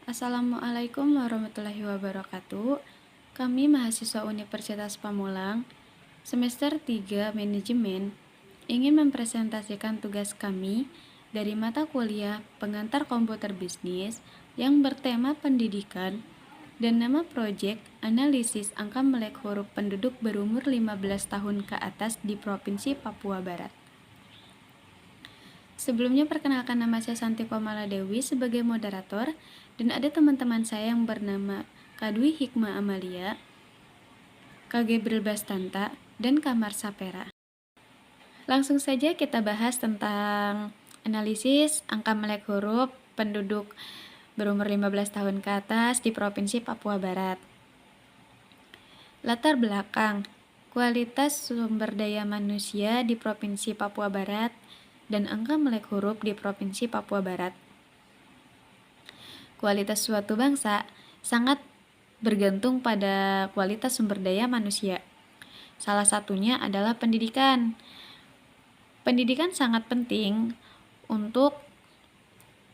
Assalamualaikum warahmatullahi wabarakatuh. Kami mahasiswa Universitas Pamulang, semester 3 Manajemen, ingin mempresentasikan tugas kami dari mata kuliah Pengantar Komputer Bisnis yang bertema pendidikan dan nama proyek Analisis Angka Melek Huruf Penduduk Berumur 15 tahun ke atas di Provinsi Papua Barat. Sebelumnya perkenalkan, nama saya Santi Pamala Dewi sebagai moderator, dan ada teman-teman saya yang bernama Kak Dwi Hikmah Amalia, Kak Gabriel Bastanta, dan Kak Marsa Pera. Langsung saja kita bahas tentang analisis angka melek huruf penduduk berumur 15 tahun ke atas di Provinsi Papua Barat. Latar belakang, kualitas sumber daya manusia di Provinsi Papua Barat dan angka melek huruf di Provinsi Papua Barat. Kualitas suatu bangsa sangat bergantung pada kualitas sumber daya manusia. Salah satunya adalah pendidikan. Pendidikan sangat penting untuk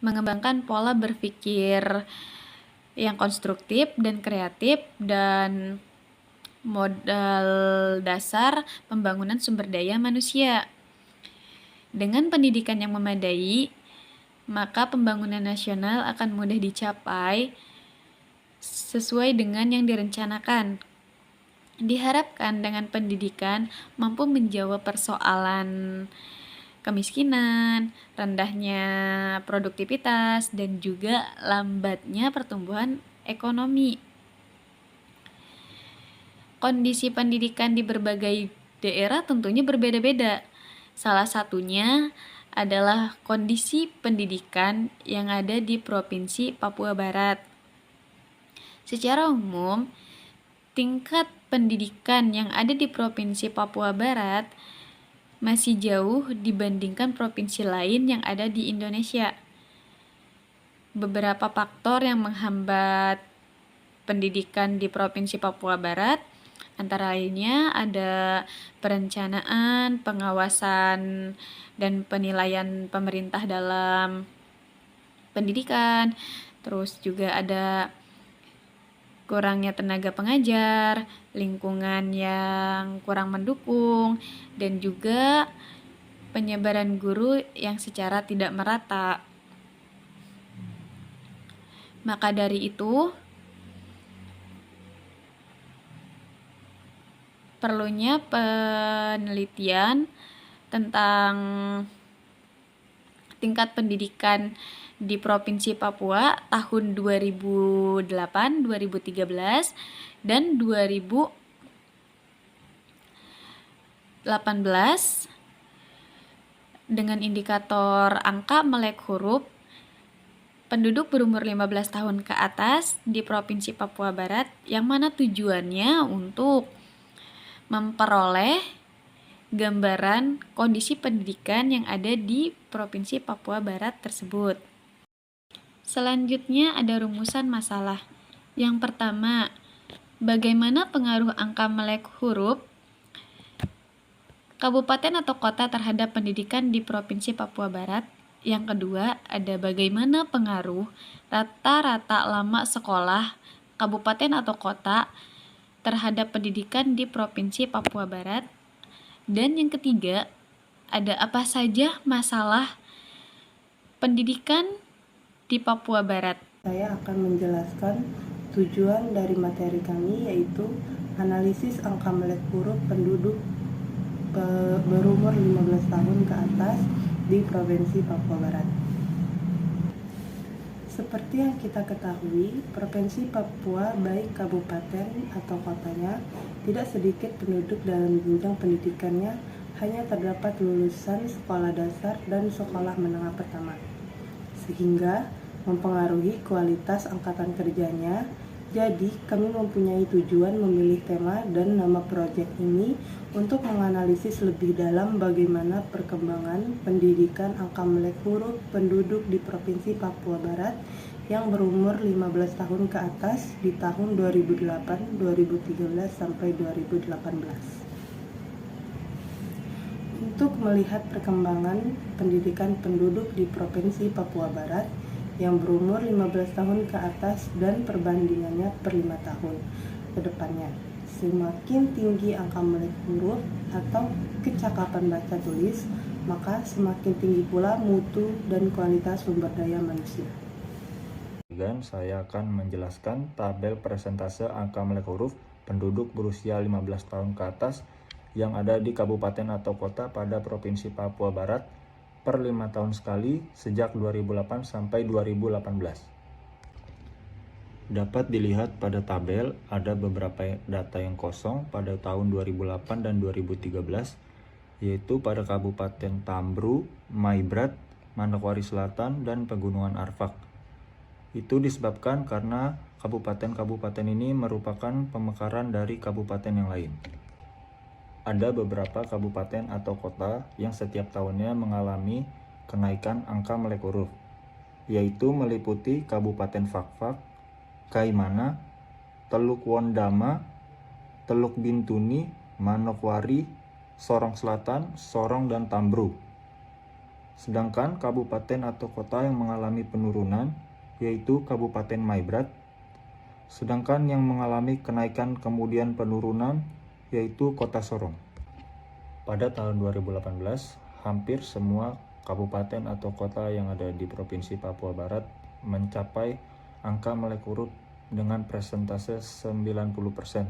mengembangkan pola berpikir yang konstruktif dan kreatif dan modal dasar pembangunan sumber daya manusia. Dengan pendidikan yang memadai, maka pembangunan nasional akan mudah dicapai sesuai dengan yang direncanakan. Diharapkan dengan pendidikan mampu menjawab persoalan kemiskinan, rendahnya produktivitas, dan juga lambatnya pertumbuhan ekonomi. Kondisi pendidikan di berbagai daerah tentunya berbeda-beda. Salah satunya adalah kondisi pendidikan yang ada di Provinsi Papua Barat. Secara umum, tingkat pendidikan yang ada di Provinsi Papua Barat masih jauh dibandingkan provinsi lain yang ada di Indonesia. Beberapa faktor yang menghambat pendidikan di Provinsi Papua Barat antara lainnya ada perencanaan, pengawasan, dan penilaian pemerintah dalam pendidikan. Terus juga ada kurangnya tenaga pengajar, lingkungan yang kurang mendukung, dan juga penyebaran guru yang secara tidak merata. Maka dari itu, perlunya penelitian tentang tingkat pendidikan di Provinsi Papua tahun 2008, 2013, dan 2018 dengan indikator angka melek huruf penduduk berumur 15 tahun ke atas di Provinsi Papua Barat, yang mana tujuannya untuk memperoleh gambaran kondisi pendidikan yang ada di Provinsi Papua Barat tersebut. Selanjutnya ada rumusan masalah. Yang pertama, bagaimana pengaruh angka melek huruf kabupaten atau kota terhadap pendidikan di Provinsi Papua Barat? Yang kedua, ada bagaimana pengaruh rata-rata lama sekolah kabupaten atau kota terhadap pendidikan di Provinsi Papua Barat. Dan yang ketiga, ada apa saja masalah pendidikan di Papua Barat. Saya akan menjelaskan tujuan dari materi kami, yaitu analisis angka melek huruf penduduk berumur 15 tahun ke atas di Provinsi Papua Barat. Seperti yang kita ketahui, Provinsi Papua baik kabupaten atau kotanya tidak sedikit penduduk dalam jenjang pendidikannya hanya terdapat lulusan sekolah dasar dan sekolah menengah pertama, sehingga mempengaruhi kualitas angkatan kerjanya. Jadi, kami mempunyai tujuan memilih tema dan nama proyek ini untuk menganalisis lebih dalam bagaimana perkembangan pendidikan angka melek huruf penduduk di Provinsi Papua Barat yang berumur 15 tahun ke atas di tahun 2008, 2013, sampai 2018. Untuk melihat perkembangan pendidikan penduduk di Provinsi Papua Barat, yang berumur 15 tahun ke atas dan perbandingannya per 5 tahun ke depannya. Semakin tinggi angka melek huruf atau kecakapan baca tulis, maka semakin tinggi pula mutu dan kualitas sumber daya manusia. Dan saya akan menjelaskan tabel persentase angka melek huruf penduduk berusia 15 tahun ke atas yang ada di kabupaten atau kota pada Provinsi Papua Barat per 5 tahun sekali sejak 2008 sampai 2018. Dapat dilihat pada tabel ada beberapa data yang kosong pada tahun 2008 dan 2013, yaitu pada Kabupaten Tambru, Maibrat, Manokwari Selatan, dan Pegunungan Arfak. Itu disebabkan karena kabupaten-kabupaten ini merupakan pemekaran dari kabupaten yang lain. Ada beberapa kabupaten atau kota yang setiap tahunnya mengalami kenaikan angka melek huruf, yaitu meliputi Kabupaten Fakfak, Kaimana, Teluk Wondama, Teluk Bintuni, Manokwari, Sorong Selatan, Sorong, dan Tambru. Sedangkan kabupaten atau kota yang mengalami penurunan yaitu Kabupaten Maibrat, sedangkan yang mengalami kenaikan kemudian penurunan yaitu Kota Sorong. Pada tahun 2018, hampir semua kabupaten atau kota yang ada di Provinsi Papua Barat mencapai angka melek huruf dengan persentase 90%.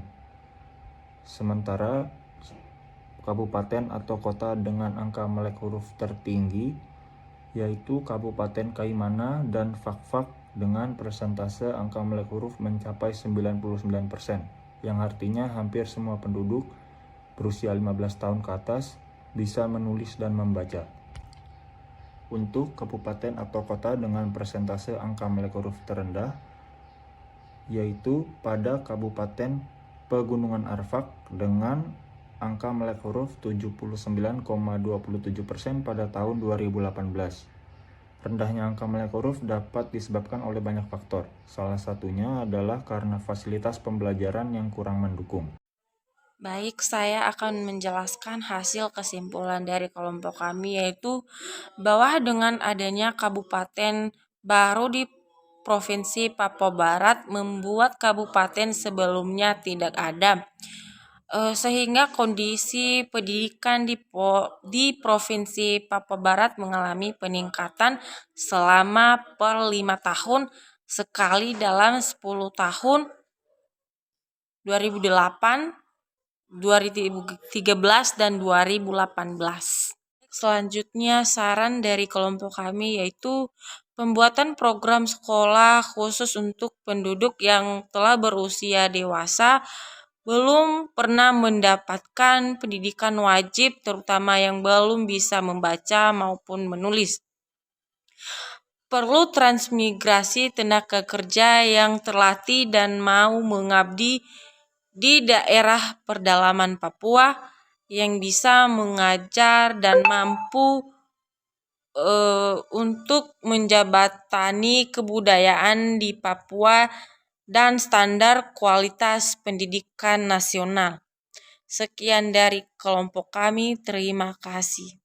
Sementara kabupaten atau kota dengan angka melek huruf tertinggi yaitu Kabupaten Kaimana dan Fakfak dengan persentase angka melek huruf mencapai 99%, yang artinya hampir semua penduduk berusia 15 tahun ke atas bisa menulis dan membaca. Untuk kabupaten atau kota dengan persentase angka melek huruf terendah, yaitu pada Kabupaten Pegunungan Arfak dengan angka melek huruf 79,27% pada tahun 2018. Rendahnya angka melek huruf dapat disebabkan oleh banyak faktor. Salah satunya adalah karena fasilitas pembelajaran yang kurang mendukung. Baik, saya akan menjelaskan hasil kesimpulan dari kelompok kami, yaitu bahwa dengan adanya kabupaten baru di Provinsi Papua Barat membuat kabupaten sebelumnya tidak ada. Sehingga kondisi pendidikan di Provinsi Papua Barat mengalami peningkatan selama per 5 tahun sekali dalam 10 tahun 2008, 2013, dan 2018. Selanjutnya saran dari kelompok kami yaitu pembuatan program sekolah khusus untuk penduduk yang telah berusia dewasa belum pernah mendapatkan pendidikan wajib, terutama yang belum bisa membaca maupun menulis. Perlu transmigrasi tenaga kerja yang terlatih dan mau mengabdi di daerah pedalaman Papua yang bisa mengajar dan mampu untuk menjabatani kebudayaan di Papua dan standar kualitas pendidikan nasional. Sekian dari kelompok kami, terima kasih.